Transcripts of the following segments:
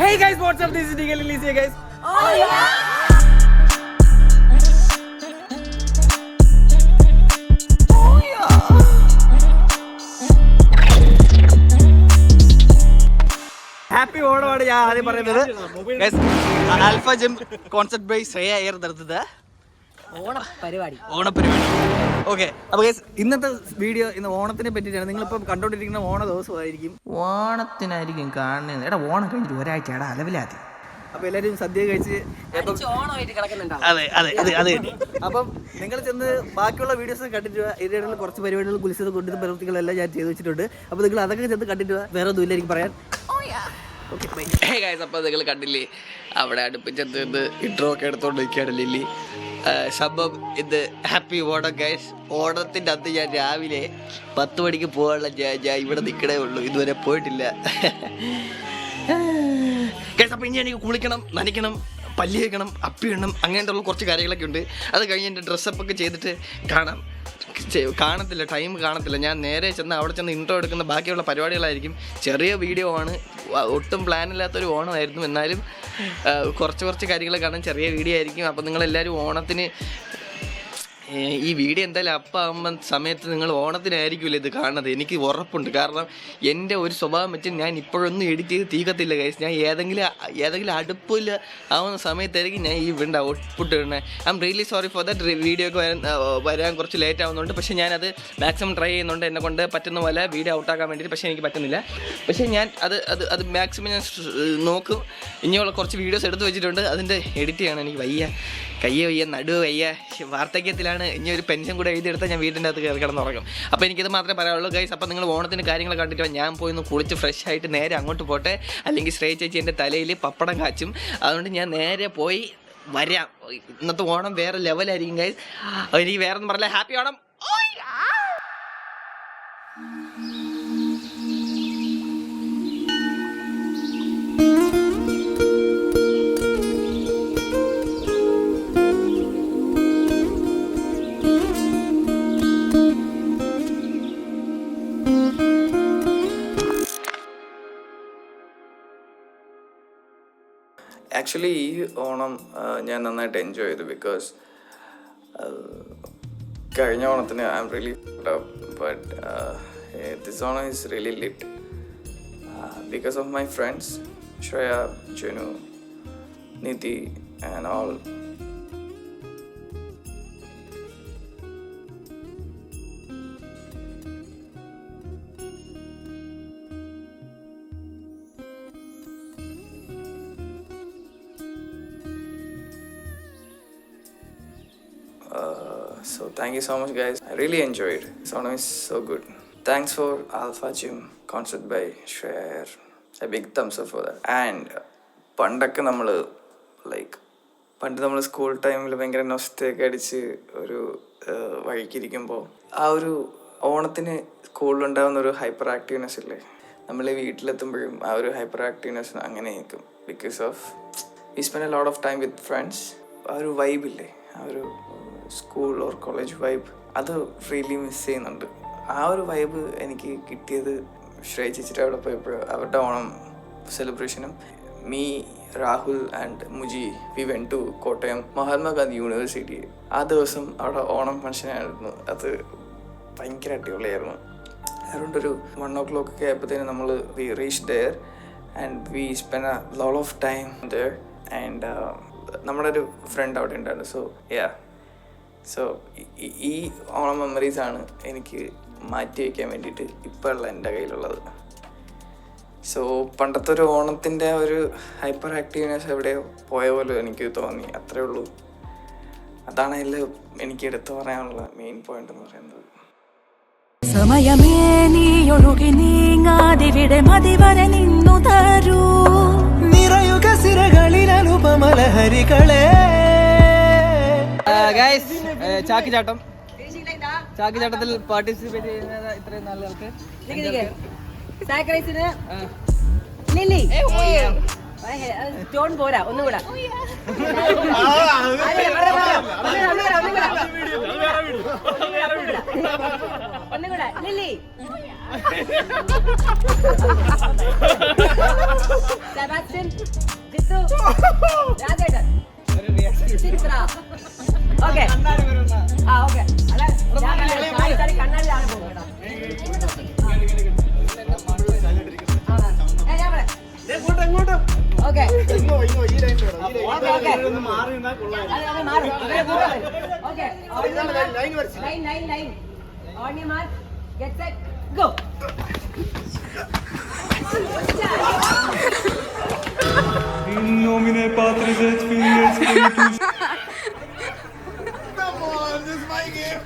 Hey guys, what's up? This is DK Lilly guys. Oh yeah. Happy ഓണമാണ് ഞാൻ ആദ്യം പറയുന്നത്. Alpha gym concept by Shreya Iyer നടത്തുന്ന ഓണപരിപാടി. ഓക്കെ, അപ്പോൾ ഗൈസ് ഇന്നത്തെ വീഡിയോ ഇന്ന് ഓണത്തിനെ പറ്റിയിട്ടാണ്. നിങ്ങളിപ്പോൾ കണ്ടോണ്ടിരിക്കുന്ന ഓണ ദിവസമായിരിക്കും. ഓണത്തിനായിരിക്കും കാണുന്നത്. എടാ ഓണം കഴിഞ്ഞിട്ട് ഒരാഴ്ച എടാ അലവിലാതി. അപ്പോൾ എല്ലാവരും സദ്യ കഴിച്ച് അതെ അതെ അതെ അതെ. അപ്പം നിങ്ങൾ ചെന്ന് ബാക്കിയുള്ള വീഡിയോസ് കണ്ടിട്ട് ഇതിനിടയിൽ കുറച്ച് പരിപാടികൾ കുലിച്ചത് കൊണ്ടുവരുന്ന പ്രവൃത്തികളെല്ലാം ഞാൻ ചെയ്ത് വെച്ചിട്ടുണ്ട്. അപ്പോൾ നിങ്ങൾ അതൊക്കെ ചെന്ന് കണ്ടിട്ട് വേറെ ഒന്നും ഇല്ല എനിക്ക് പറയാൻ. അപ്പോൾ നിങ്ങൾ കണ്ടില്ലേ അവിടെ അടുപ്പിച്ചെന്ന് ഇൻട്രോ ഒക്കെ എടുത്തോണ്ട് നിൽക്കുകയാണ് ലില്ലി. സംഭവം ഇത് ഹാപ്പി ഓണം ഗൈസ്. ഓണത്തിൻ്റെ അന്ന് ഞാൻ രാവിലെ 10 മണിക്ക് പോകാനുള്ള ഞാൻ ഇവിടെ നിൽക്കണേ ഉള്ളൂ, ഇതുവരെ പോയിട്ടില്ല ഗൈസ്. അപ്പോൾ ഇനി എനിക്ക് കുളിക്കണം, നനയ്ക്കണം, പല്ല് തേക്കണം, അപ്പിയിടണം, അങ്ങനത്തെ കുറച്ച് കാര്യങ്ങളൊക്കെ ഉണ്ട്. അത് കഴിഞ്ഞ് എൻ്റെ ഡ്രസ്സപ്പൊക്കെ ചെയ്തിട്ട് കാണത്തില്ല, ടൈം കാണത്തില്ല. ഞാൻ നേരെ ചെന്ന് അവിടെ ചെന്ന് ഇൻട്രോ എടുക്കുന്ന ബാക്കിയുള്ള പരിപാടികളായിരിക്കും. ചെറിയ വീഡിയോ ആണ്, ഒട്ടും പ്ലാനില്ലാത്തൊരു ഓണമായിരുന്നു. എന്നാലും കുറച്ച് കാര്യങ്ങൾ കാണാൻ ചെറിയ വീഡിയോ ആയിരിക്കും. അപ്പോൾ നിങ്ങളെല്ലാവരും ഓണത്തിന് ഈ വീഡിയോ എന്തായാലും അപ്പാകുമ്പം സമയത്ത് നിങ്ങൾ ഓണത്തിനായിരിക്കുമല്ലോ ഇത് കാണുന്നത്, എനിക്ക് ഉറപ്പുണ്ട്. കാരണം എൻ്റെ ഒരു സ്വഭാവം വെച്ച് ഞാൻ ഇപ്പോഴൊന്നും എഡിറ്റ് ചെയ്ത് തീക്കത്തില്ല ഗൈസ്. ഞാൻ ഏതെങ്കിലും അടുപ്പില്ല ആവുന്ന സമയത്തായിരിക്കും ഞാൻ ഈ വീണ്ട ഔട്ട്പുട്ട് ഇടുന്നത്. I am really sorry for that. Video ഒക്കെ വരാൻ കുറച്ച് ലേറ്റ് ആവുന്നുണ്ട്. പക്ഷേ ഞാനത് മാക്സിമം ട്രൈ ചെയ്യുന്നുണ്ട്, എന്നെ കൊണ്ട് പറ്റുന്ന പോലെ വീഡിയോ ഔട്ടാക്കാൻ വേണ്ടിയിട്ട്. പക്ഷേ എനിക്ക് പറ്റുന്നില്ല. പക്ഷേ ഞാൻ അത് മാക്സിമം ഞാൻ നോക്കും. ഇനിയുള്ള കുറച്ച് വീഡിയോസ് എടുത്ത് വെച്ചിട്ടുണ്ട്, അതിൻ്റെ എഡിറ്റ് ചെയ്യണം. എനിക്ക് വയ്യ നടുവ് വയ്യ, വാർദ്ധക്യത്തിലാണ്. ഇനി ഒരു പെൻഷൻ കൂടെ എഴുതിയെടുത്താൽ ഞാൻ വീട്ടിൻ്റെ അകത്ത് കയറി കിടന്നുറങ്ങും. അപ്പോൾ എനിക്കത് മാത്രമേ പറയാനുള്ളൂ ഗൈസ്. അപ്പോൾ നിങ്ങൾ ഓണത്തിന് കാര്യങ്ങൾ കണ്ടിട്ട് ഞാൻ പോയി ഒന്ന് കുളിച്ച് ഫ്രഷ് ആയിട്ട് നേരെ അങ്ങോട്ട് പോട്ടെ, അല്ലെങ്കിൽ ശ്രേയ ചേച്ചി എൻ്റെ തലയിൽ പപ്പടം കാച്ചും. അതുകൊണ്ട് ഞാൻ നേരെ പോയി വരാം. ഇന്നത്തെ ഓണം വേറെ ലെവലായിരിക്കും ഗൈസ്. എനിക്ക് വേറെ ഒന്നും പറയില്ല. ഹാപ്പി ഓണം. ആക്ച്വലി ഈ ഓണം ഞാൻ നന്നായിട്ട് എൻജോയ് ചെയ്തു. ബിക്കോസ് കഴിഞ്ഞ ഓണത്തിന് I am really but this Onam is really lit because of my friends Shreya, Janu, Nidhi and all. So thank you so much guys. I really enjoyed. This Onam is so good. Thanks for Alpha Gym concert by Shreya. A big thumbs up for that. And പണ്ടൊക്കെ നമ്മൾ school ടൈമിൽ ഭയങ്കര നൊസ്റ്റൊക്കെ അടിച്ച് ഒരു വഴിക്കിരിക്കുമ്പോൾ ആ ഒരു ഓണത്തിന് സ്കൂളിലുണ്ടാകുന്ന ഒരു ഹൈപ്പർ ആക്റ്റീവ്നെസ് ഇല്ലേ, നമ്മൾ വീട്ടിലെത്തുമ്പോഴും ആ ഒരു ഹൈപ്പർ ആക്റ്റീവ്നെസ് അങ്ങനെ നിൽക്കും. Because of V spend a lot of time with friends. ആ ഒരു വൈബില്ലേ, ആ ഒരു സ്കൂൾ ഓർ കോളേജ് വൈബ്, അത് റിയലി മിസ് ചെയ്യുന്നുണ്ട്. ആ ഒരു വൈബ് എനിക്ക് കിട്ടിയത് ശ്രേയ ചേച്ചിയുടെ അവിടെ പോയപ്പോൾ. അവരുടെ ഓണം സെലിബ്രേഷനും me, Rahul and Muji we went to Kottayam Mahatma Gandhi university. ആ ദിവസം അവിടെ ഓണം ഫംഗ്ഷനായിരുന്നു. അത് ഭയങ്കര അടിപൊളിയായിരുന്നു. അറൗണ്ട് ഒരു 1 o'clock ഒക്കെ ആയപ്പോഴത്തേനും നമ്മൾ we reach there and we spend a lot of time there. And നമ്മുടെ ഒരു ഫ്രണ്ട് അവിടെ ഉണ്ടായിരുന്നു. സോ ഈ ഓണം മെമ്മറീസാണ് എനിക്ക് മാറ്റി വയ്ക്കാൻ വേണ്ടിയിട്ട് ഇപ്പോൾ ഉള്ള എൻ്റെ കയ്യിലുള്ളത്. സോ പണ്ടത്തെ ഒരു ഓണത്തിൻ്റെ ഒരു ഹൈപ്പർ ആക്റ്റീവ്നെസ് എവിടെയോ പോയ പോലെ എനിക്ക് തോന്നി. അത്രേ ഉള്ളൂ. അതാണ് അതിൽ എനിക്ക് എടുത്തു പറയാനുള്ള മെയിൻ പോയിന്റ് എന്ന് പറയുന്നത്. സമയമേ നീ ഒഴുകി നീങ്ങാതിവിടെ മതിവരെ നിന്നു തരൂ, നിറയുക സിരകളിൽ അനുപമലഹരികളെ. ഗൈസ് ചാക്കിച്ചാട്ടത്തിൽ പാർട്ടിസിപ്പേറ്റ് ചെയ്യുന്ന ഇത്രയും നല്ല ആൾക്ക് സ്റ്റോൺ പോരാ, ഒന്നുകൂടെ ഒന്നുകൂടെ ലില്ലി സെബാസ്റ്റ്യൻ ജിത്തു രാജേട്ടൻ ചിത്ര ഓക്കെ ആ ഓക്കെ കണ്ണാടിയാണ് പോകുന്നത് okay line on your mark get set go in nomine Patris et Filii et Spiritus. Come on, this is my game.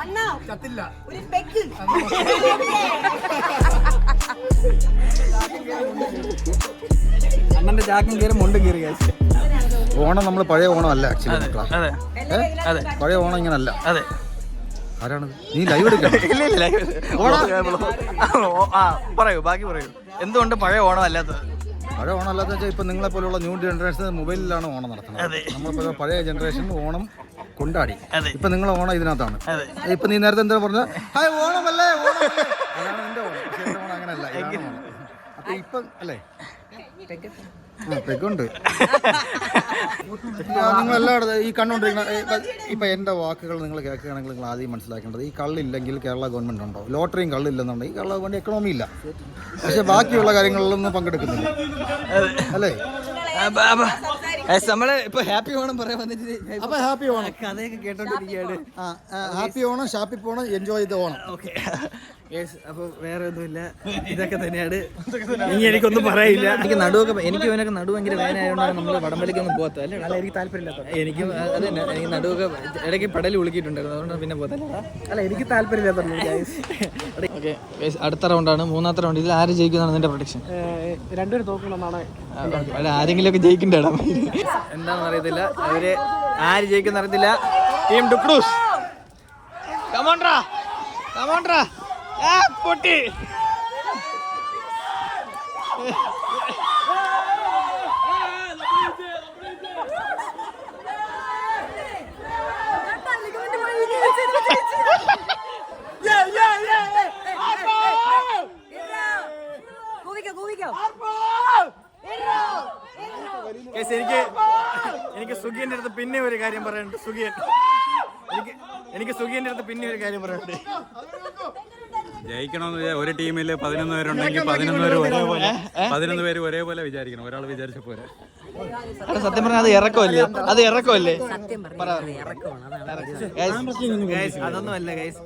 അണ്ണാ ഒരു പെഗ് അണ്ണന്റെ ജാക്കും കയറി മുണ്ടും കയറി. ഓണം നമ്മൾ പഴയ ഓണം അല്ല ആക്ച്വലി അതെ അതെ പഴയ ഓണം ഇങ്ങനല്ല. അതെ. ആരാണ് നീ ലൈവ് എടുക്കണം? പറയൂ, ബാക്കി പറയൂ. എന്തുകൊണ്ട് പഴയ ഓണം അല്ലാത്തത്? പഴയ ഓണം അല്ലാത്ത വെച്ചാൽ ഇപ്പം നിങ്ങളെ പോലുള്ള ന്യൂ ജനറേഷൻ മൊബൈലിലാണ് ഓണം നടത്തുന്നത്. നമ്മളിപ്പോൾ പഴയ ജനറേഷൻ ഓണം കൊണ്ടാടി. ഇപ്പം നിങ്ങളെ ഓണം ഇതിനകത്താണ്. ഇപ്പം നീ നേരത്തെ എന്താ പറഞ്ഞത്? ഹായ് ഓണമല്ലേ ഓണമല്ലേ, അതാണ് എൻ്റെ ഓണം. പക്ഷേ എൻ്റെ ഓണം അങ്ങനെയല്ല, ഇതാണ് ഓണം. അപ്പം ഇപ്പം അല്ലേ പെഗുണ്ട്. നിങ്ങളെല്ലാവരും ഈ കണ്ടുകൊണ്ടിരിക്കുന്ന ഇപ്പം എൻ്റെ വാക്കുകൾ നിങ്ങൾ കേൾക്കുകയാണെങ്കിൽ നിങ്ങൾ ആദ്യം മനസ്സിലാക്കേണ്ടത്, ഈ കള്ളില്ലെങ്കിൽ കേരള ഗവൺമെൻറ് ഉണ്ടോ? ലോട്ടറിയും കള്ളില്ലെന്നുണ്ടെങ്കിൽ കേരള ഗവൺമെൻറ് എക്കണോമി ഇല്ല. പക്ഷെ ബാക്കിയുള്ള കാര്യങ്ങളിലൊന്നും പങ്കെടുക്കുന്നില്ല അല്ലേ? നമ്മള് ഇപ്പൊ ഹാപ്പി ഓണം പറയാൻ വന്നിട്ട് അപ്പൊ ഹാപ്പി ഓണം കഥയൊക്കെ കേട്ടോണ്ടിരിക്കുകയാണ്. ഹാപ്പി ഓണം, ഷാപ്പി പോണം, എൻജോയ് ചെയ്ത് ഓണം. ഓക്കെ, അപ്പൊ വേറെ ഒന്നുമില്ല, ഇതൊക്കെ തന്നെയാണ്. ഇനി എനിക്കൊന്നും പറയില്ല. എനിക്ക് നടുവൊക്കെ എനിക്ക് ഇവനൊക്കെ നടുവ് ഭയങ്കര വേദനയായതുകൊണ്ടാണ് നമ്മൾ വടംവലിക്കൊന്നും പോകാത്ത. അല്ല, എനിക്ക് താല്പര്യമില്ലാത്ത. എനിക്കും അത് തന്നെ, എനിക്ക് നടുവൊക്കെ ഇടയ്ക്ക് പടൽ വിളിക്കിയിട്ടുണ്ടായിരുന്നു, അതുകൊണ്ടാണ് പിന്നെ പോകത്തില്ല. അല്ല, എനിക്ക് താല്പര്യമില്ലാത്ത. ഓക്കെ, അടുത്ത റൗണ്ടാണ്, മൂന്നാമത്തെ റൗണ്ട്. ഇതിൽ ആര് ജയിക്കുന്നതാണ് നിന്റെ പ്രൊഡിക്ഷൻ? രണ്ടുപേരും തോക്കണമെന്നാണ്. ആരെങ്കിലും ഒക്കെ ജയിക്കണ്ടേടാ. എന്താണെന്ന് അറിയത്തില്ല, അവര് ആര് ജയിക്കുന്ന അറിയത്തില്ല. ടീം ഡുക്രൂസ് കമോൺട്രാ കമോൺട്രാ പൊട്ടി. എനിക്ക് സുഖിയന്റെ അടുത്ത് പിന്നെ ഒരു കാര്യം പറയാനുണ്ട്. എനിക്ക് സുഖിയന്റെ അടുത്ത് പിന്നെ ഒരു കാര്യം പറയാനുണ്ട്. ജയിക്കണമെന്ന് ഒരു ടീമിൽ 11 പേരുണ്ടെങ്കിൽ 11 പേര് ഒരേപോലെ വിചാരിക്കണം. ഒരാൾ വിചാരിച്ച പോലെ. സത്യം പറഞ്ഞാൽ അത് ഇറക്കമല്ലേ? അതൊന്നും അല്ല ഗൈസ്.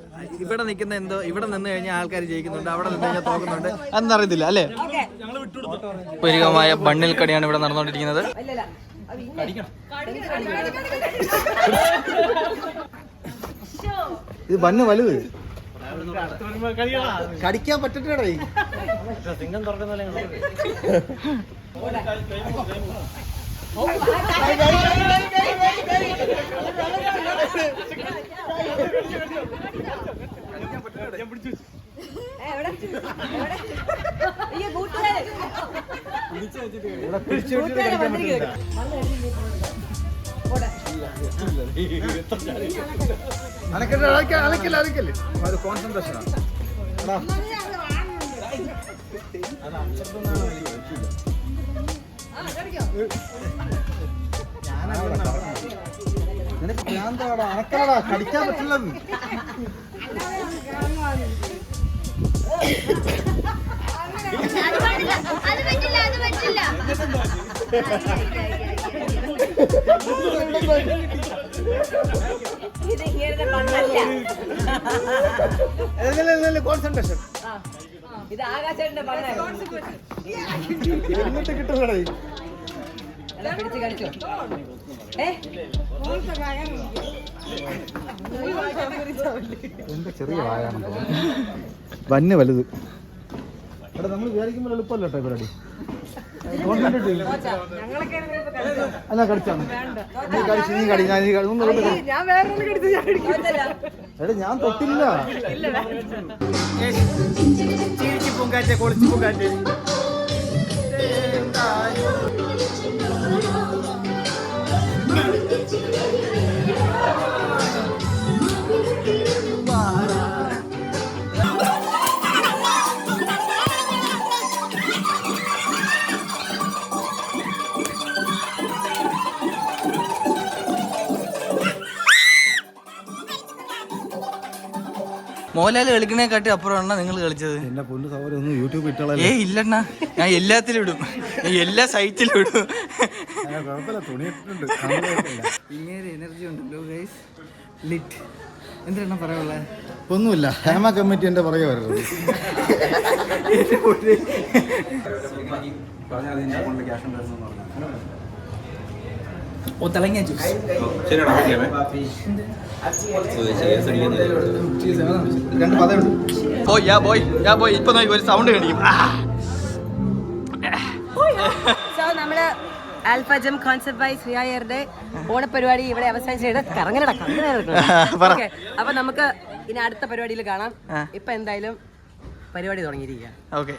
ഇവിടെ നിൽക്കുന്ന എന്തോ, ഇവിടെ നിന്ന് കഴിഞ്ഞാൽ ആൾക്കാർ ജയിക്കുന്നുണ്ട്, അവിടെ നിന്ന് കഴിഞ്ഞാൽ തോക്കുന്നുണ്ട്. അതൊന്നും അറിയത്തില്ല അല്ലേ? പൂരികമായ ബണ്ണിൽ കടിയാണ് ഇവിടെ നടന്നുകൊണ്ടിരിക്കുന്നത്. ഇത് ബണ്ണ് വലുത് കടിക്കാൻ പറ്റട്ടേ. സിംഗം തുറക്കുന്ന അലക്കല്ലേ കോൺസെൻട്രേഷനാണ്. നിനക്ക് ഭ്രാന്താടാ, അനക്കലടാ, കടിക്കാൻ പറ്റില്ലെന്ന്. കോൺസെൻട്രേഷൻ ഇത് ആകാശന്റെ എന്നിട്ട് കിട്ടുന്നടേ. പിടിച്ച് കളിച്ചോ. എന്റെ ചെറിയ വായാണെന്ന് തോന്നുന്നു. വന്യ വലുത്. ഇവിടെ നമ്മൾ വിചാരിക്കുമ്പോൾ എളുപ്പമല്ല കേട്ടോ പരിപാടി. അല്ല കടിച്ചാണ് നീ കടിച്ച് നീ കടി ഞാൻ എടാ ഞാൻ തൊട്ടില്ല. പൂങ്കാറ്റ് മോഹൻലാൽ കളിക്കണേക്കാട്ടി അപ്പുറമാണ് നിങ്ങൾ കളിച്ചത്. എന്നെ പൊന്നു സൗകര്യം ഒന്ന് യൂട്യൂബ് ഇട്ടാളല്ലേ. ഏയ് ഇല്ലണ്ണ, ഞാൻ എല്ലാത്തിലും ഇടും, ഞാൻ എല്ലാ സൈറ്റിലും ഇടും. കുഴപ്പമില്ല, തുണി ഇട്ടിട്ടുണ്ട്. ഇങ്ങനെ എനർജി ഉണ്ടല്ലോ ഗൈസ്, ലിറ്റ്. എന്താണ് പറയാനുള്ളത്? ഒന്നുമില്ല, ഹേമ കമ്മിറ്റി എൻ്റെ പുറകെ വരുന്നത്. ഓ തിളങ്ങിയ ജ്യൂസ്. പോയി ഇപ്പൊ നോക്കി ഒരു സൗണ്ട് കാണിക്കും. സോ നമ്മള് ആൽഫ ജം കോൺസെപ്റ്റ് ബൈ ശ്രീയ അയ്യരുടെ ഓണപരിപാടി ഇവിടെ അവസാനിച്ചിട്ട് കറങ്ങനടക്കാം. അപ്പൊ നമുക്ക് ഇനി അടുത്ത പരിപാടിയിൽ കാണാം. ഇപ്പൊ എന്തായാലും പരിപാടി തുടങ്ങിയിരിക്കുക. ഓക്കെ.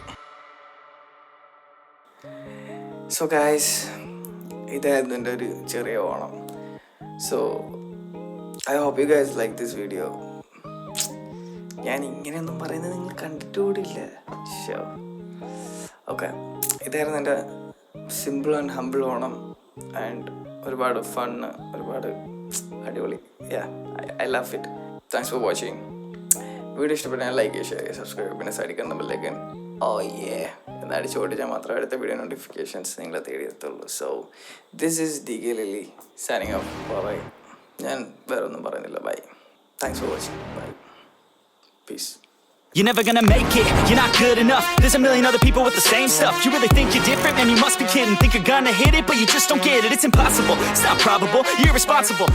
സോ ഗൈസ്, ഇതായിരുന്നു എൻ്റെ ഒരു ചെറിയ ഓണം. So I hope you guys like this video. ഞാൻ ഇങ്ങനെയൊന്നും പറയുന്നത് നിങ്ങൾ കണ്ടിട്ടുകൂടിയില്ല. ഷോ ഓക്കെ, ഇതായിരുന്നു എൻ്റെ സിമ്പിൾ ആൻഡ് ഹംബിൾ ഓണം. ആൻഡ് ഒരുപാട് ഫണ്ണ്, ഒരുപാട് അടിപൊളി. I love it. Thanks for watching. Video ഇഷ്ടപ്പെട്ടാൽ ലൈക്ക് ചെയ്യുക, ഷെയർ ചെയ്യുക, സബ്സ്ക്രൈബ്. പിന്നെ സൈഡിൽ കണ്ട ബെല്ലൈക്കൺ എന്ന് അടിച്ചു ഓടിച്ചാൽ മാത്രമേ അടുത്ത വീഡിയോ നോട്ടിഫിക്കേഷൻസ് നിങ്ങളെ തേടിയെത്തുള്ളൂ. So this is DK Lily signing off. Bye. ഞാൻ വേറെ ഒന്നും പറയുന്നില്ല. Bye. Thanks for watching. Bye. Peace. You're never gonna make it, you're not good enough. There's a million other people with the same stuff. You really think you're different? Man, you must be kidding. Think you're gonna hit it, but you just don't get it. It's impossible, it's not probable, you're irresponsible.